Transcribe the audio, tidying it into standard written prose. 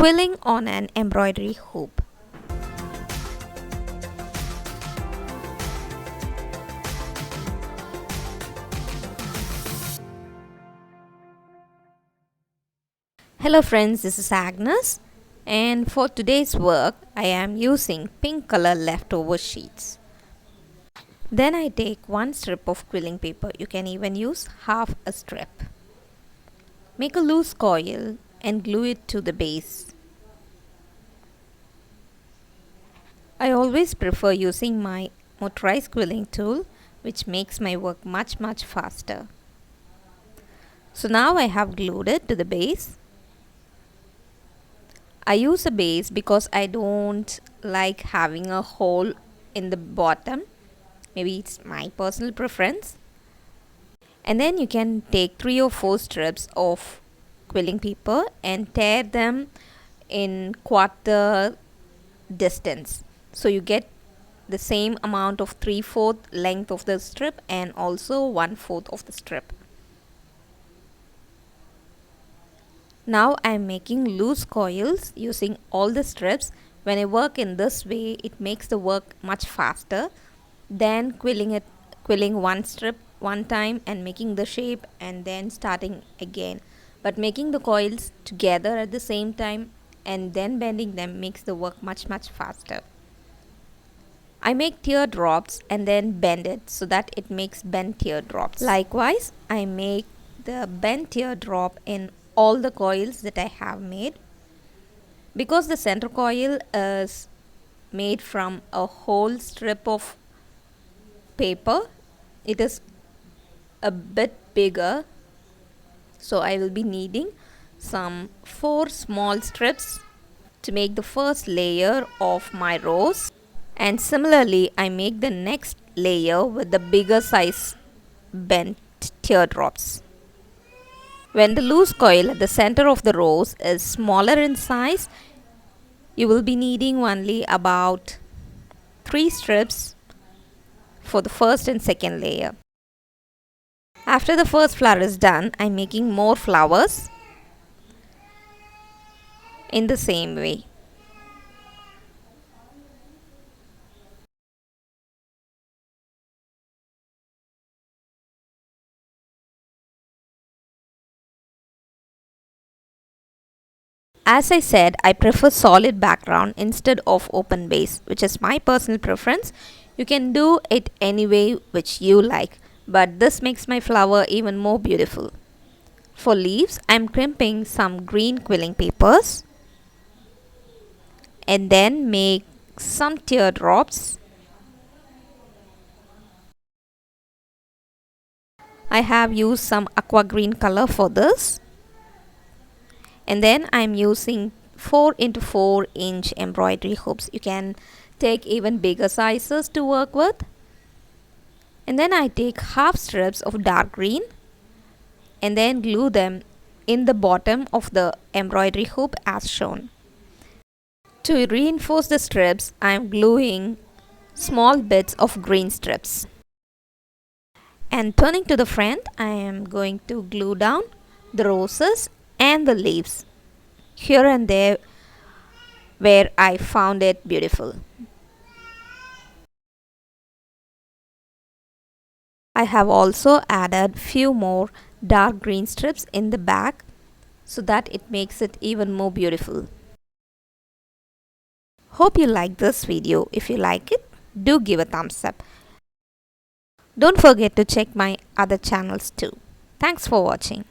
Quilling on an embroidery hoop. Hello friends, this is Agnes, and for today's work I am using pink color leftover sheets. Then I take one strip of quilling paper. You can even use half a strip. Make a loose coil and glue it to the base. I always prefer using my motorized quilling tool, which makes my work much faster. So now I have glued it to the base. I use a base because I don't like having a hole in the bottom. Maybe it's my personal preference. And then you can take 3 or 4 strips of quilling paper and tear them in quarter distance. So you get the same amount of 3/4 length of the strip and also 1/4 of the strip. Now I am making loose coils using all the strips. When I work in this way, it makes the work much faster than quilling one strip one time and making the shape and then starting again. But making the coils together at the same time and then bending them makes the work much faster. I make teardrops and then bend it so that it makes bent teardrops. Likewise, I make the bent teardrop in all the coils that I have made. Because the center coil is made from a whole strip of paper, it is a bit bigger, so I will be needing some 4 small strips to make the first layer of my rose, and similarly I make the next layer with the bigger size bent teardrops. When the loose coil at the center of the rose is smaller in size, you will be needing only about 3 strips for the first and second layer. After the first flower is done, I am making more flowers in the same way. As I said, I prefer solid background instead of open base, which is my personal preference. You can do it any way which you like, but this makes my flower even more beautiful. For leaves, I am crimping some green quilling papers and then make some teardrops. I have used some aqua green color for this. And then I am using 4x4 inch embroidery hoops. You can take even bigger sizes to work with. And then I take half strips of dark green and then glue them in the bottom of the embroidery hoop as shown. To reinforce the strips, I am gluing small bits of green strips. And turning to the front, I am going to glue down the roses and the leaves here and there where I found it beautiful. I have also added few more dark green strips in the back so that it makes it even more beautiful. Hope you like this video. If you like it, do give a thumbs up. Don't forget to check my other channels too. Thanks for watching.